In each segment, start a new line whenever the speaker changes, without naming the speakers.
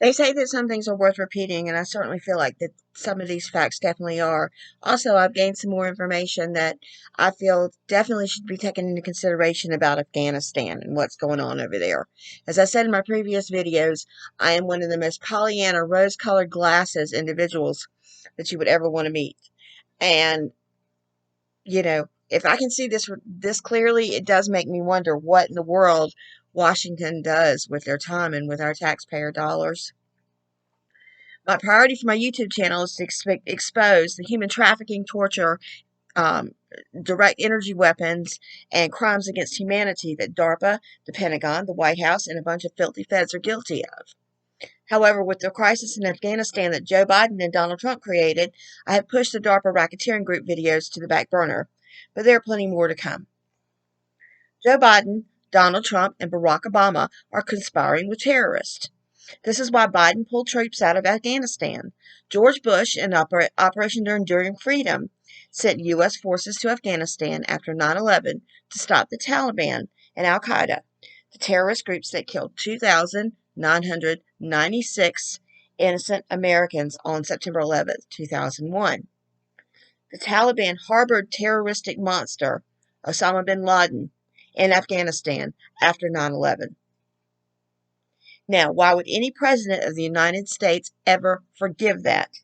They say that some things are worth repeating, and I certainly feel like that some of these facts definitely are. Also, I've gained some more information that I feel definitely should be taken into consideration about Afghanistan and what's going on over there. As I said in my previous videos, I am one of the most Pollyanna, rose-colored glasses individuals that you would ever want to meet. And, if I can see this clearly, it does make me wonder what in the world Washington does with their time and with our taxpayer dollars. My priority for my YouTube channel is to expose the human trafficking, torture, um, direct energy weapons, and crimes against humanity that DARPA, the Pentagon, the White House, and a bunch of filthy feds are guilty of. However, with the crisis in Afghanistan that Joe Biden and Donald Trump created, I have pushed the DARPA racketeering group videos to the back burner, but there are plenty more to come. Joe Biden, Donald Trump, and Barack Obama are conspiring with terrorists. This is why Biden pulled troops out of Afghanistan. George Bush, in Operation Enduring Freedom, sent U.S. forces to Afghanistan after 9/11 to stop the Taliban and Al Qaeda, the terrorist groups that killed 2,996 innocent Americans on September 11, 2001. The Taliban harbored terroristic monster Osama bin Laden in Afghanistan after 9/11. Now, why would any president of the United States ever forgive that?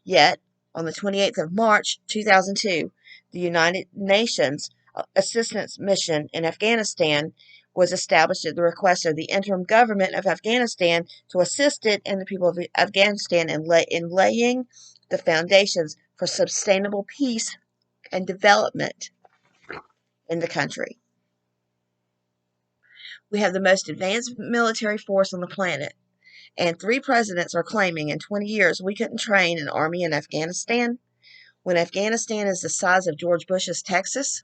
Yet, on the 28th of March, 2002, the United Nations Assistance Mission in Afghanistan was established at the request of the interim government of Afghanistan to assist it and the people of Afghanistan in laying the foundations for sustainable peace and development in the country. We have the most advanced military force on the planet. And 3 presidents are claiming in 20 years we couldn't train an army in Afghanistan when Afghanistan is the size of George Bush's Texas.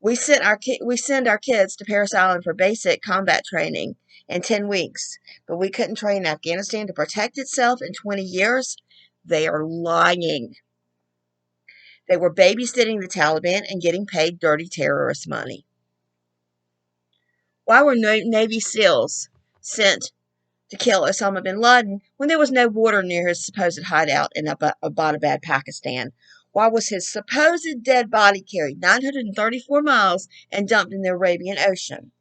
We send our kids to Parris Island for basic combat training in 10 weeks, but we couldn't train Afghanistan to protect itself in 20 years. They are lying. They were babysitting the Taliban and getting paid dirty terrorist money. Why were Navy SEALs sent to kill Osama bin Laden when there was no water near his supposed hideout in Abbottabad, Pakistan? Why was his supposed dead body carried 934 miles and dumped in the Arabian Ocean?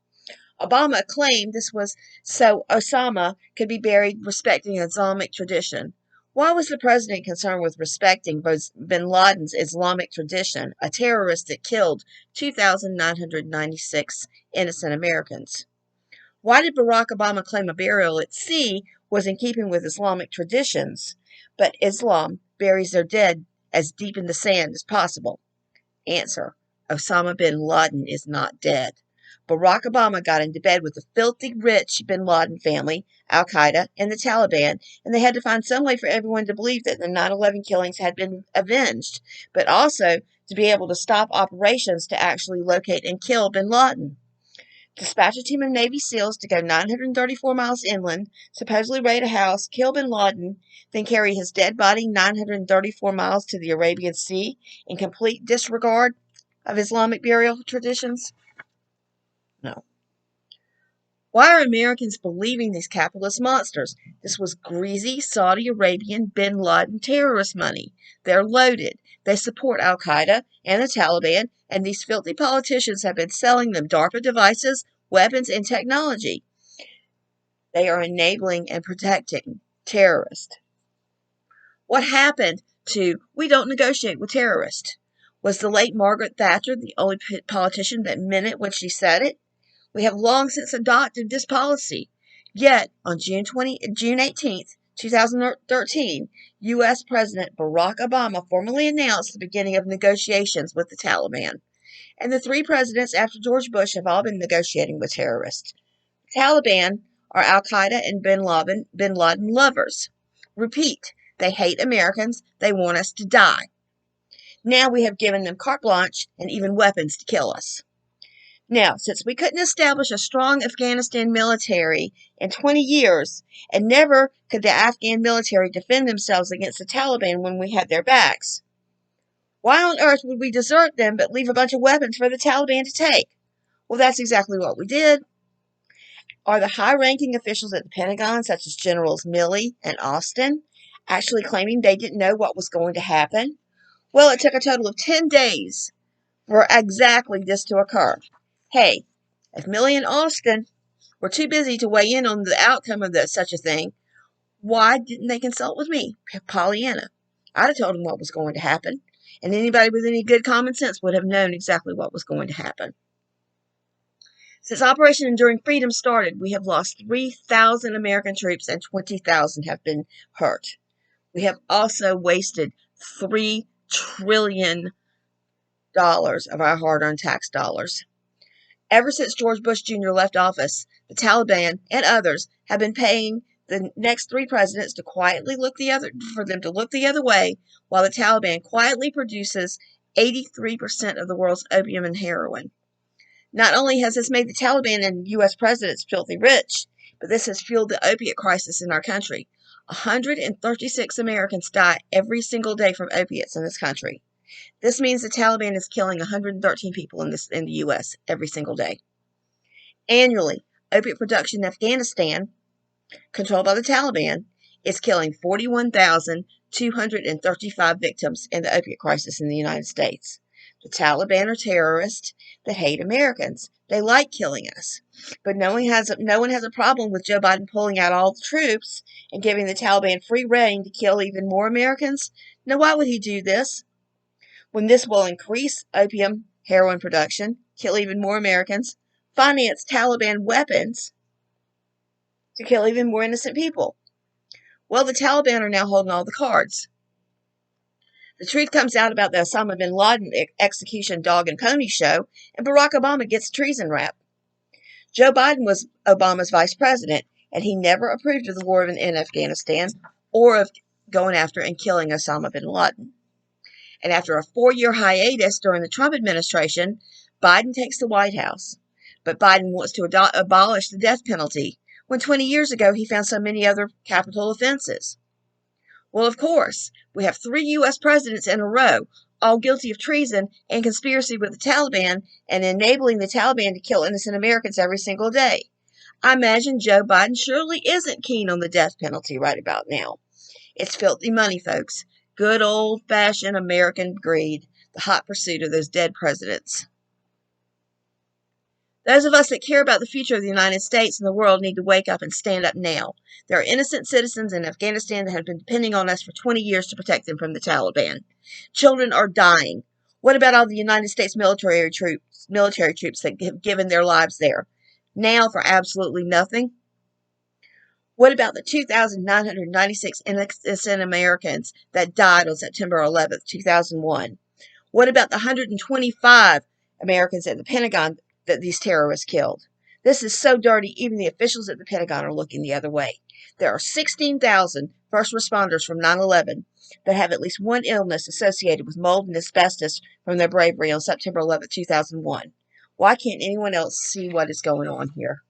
Obama claimed this was so Osama could be buried respecting Islamic tradition. Why was the president concerned with respecting bin Laden's Islamic tradition, a terrorist that killed 2,996 innocent Americans? Why did Barack Obama claim a burial at sea was in keeping with Islamic traditions, but Islam buries their dead as deep in the sand as possible? Answer: Osama bin Laden is not dead. Barack Obama got into bed with the filthy rich bin Laden family, Al Qaeda, and the Taliban, and they had to find some way for everyone to believe that the 9/11 killings had been avenged, but also to be able to stop operations to actually locate and kill bin Laden. Dispatch a team of Navy SEALs to go 934 miles inland, supposedly raid a house, kill bin Laden, then carry his dead body 934 miles to the Arabian Sea in complete disregard of Islamic burial traditions? No. Why are Americans believing these capitalist monsters? This was greasy Saudi Arabian bin Laden terrorist money. They're loaded. They support Al Qaeda and the Taliban, and these filthy politicians have been selling them DARPA devices, weapons, and technology. They are enabling and protecting terrorists. What happened to "we don't negotiate with terrorists"? Was the late Margaret Thatcher the only politician that meant it when she said it? We have long since adopted this policy. Yet, on June 18th, 2013, U.S. President Barack Obama formally announced the beginning of negotiations with the Taliban. And the 3 presidents after George Bush have all been negotiating with terrorists. The Taliban are Al Qaeda and bin Laden lovers. Repeat, they hate Americans. They want us to die. Now we have given them carte blanche and even weapons to kill us. Now, since we couldn't establish a strong Afghanistan military in 20 years, and never could the Afghan military defend themselves against the Taliban when we had their backs, why on earth would we desert them but leave a bunch of weapons for the Taliban to take? Well, that's exactly what we did. Are the high-ranking officials at the Pentagon, such as Generals Milley and Austin, actually claiming they didn't know what was going to happen? Well, it took a total of 10 days for exactly this to occur. Hey, if Milley and Austin were too busy to weigh in on the outcome of such a thing, why didn't they consult with me, Pollyanna? I'd have told them what was going to happen, and anybody with any good common sense would have known exactly what was going to happen. Since Operation Enduring Freedom started, we have lost 3,000 American troops and 20,000 have been hurt. We have also wasted $3 trillion of our hard-earned tax dollars. Ever since George Bush Jr. left office, the Taliban and others have been paying the next 3 presidents to quietly look the other way, while the Taliban quietly produces 83% of the world's opium and heroin. Not only has this made the Taliban and U.S. presidents filthy rich, but this has fueled the opiate crisis in our country. 136 Americans die every single day from opiates in this country. This means the Taliban is killing 113 people in the U.S. every single day. Annually, opiate production in Afghanistan, controlled by the Taliban, is killing 41,235 victims in the opiate crisis in the United States. The Taliban are terrorists that hate Americans. They like killing us. But no one has a problem with Joe Biden pulling out all the troops and giving the Taliban free rein to kill even more Americans. Now, why would he do this? When this will increase opium, heroin production, kill even more Americans, finance Taliban weapons to kill even more innocent people. Well, the Taliban are now holding all the cards. The truth comes out about the Osama bin Laden execution dog and pony show, and Barack Obama gets a treason rap. Joe Biden was Obama's vice president, and he never approved of the war in Afghanistan or of going after and killing Osama bin Laden. And after a 4-year hiatus during the Trump administration, Biden takes the White House. But Biden wants to abolish the death penalty, when 20 years ago he found so many other capital offenses. Well, of course, we have 3 U.S. presidents in a row, all guilty of treason and conspiracy with the Taliban and enabling the Taliban to kill innocent Americans every single day. I imagine Joe Biden surely isn't keen on the death penalty right about now. It's filthy money, folks. Good old-fashioned American greed, the hot pursuit of those dead presidents. Those of us that care about the future of the United States and the world need to wake up and stand up now. There are innocent citizens in Afghanistan that have been depending on us for 20 years to protect them from the Taliban. Children are dying. What about all the United States military troops that have given their lives there? Now for absolutely nothing? What about the 2,996 innocent Americans that died on September 11th, 2001? What about the 125 Americans at the Pentagon that these terrorists killed? This is so dirty, even the officials at the Pentagon are looking the other way. There are 16,000 first responders from 9/11 that have at least one illness associated with mold and asbestos from their bravery on September 11th, 2001. Why can't anyone else see what is going on here?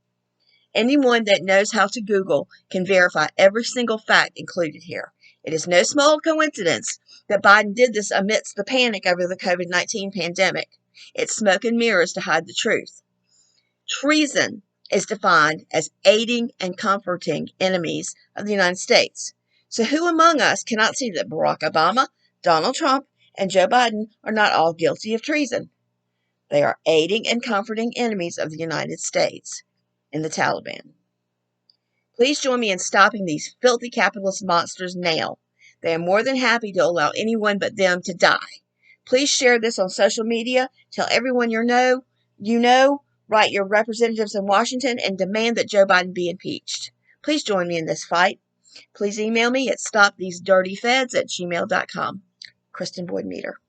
Anyone that knows how to Google can verify every single fact included here. It is no small coincidence that Biden did this amidst the panic over the COVID-19 pandemic. It's smoke and mirrors to hide the truth. Treason is defined as aiding and comforting enemies of the United States. So who among us cannot see that Barack Obama, Donald Trump, and Joe Biden are not all guilty of treason? They are aiding and comforting enemies of the United States and the Taliban. Please join me in stopping these filthy capitalist monsters now. They are more than happy to allow anyone but them to die. Please share this on social media. Tell everyone you know, write your representatives in Washington, and demand that Joe Biden be impeached. Please join me in this fight. Please email me at stopthesedirtyfeds@gmail.com. Kristen Boyd Meter.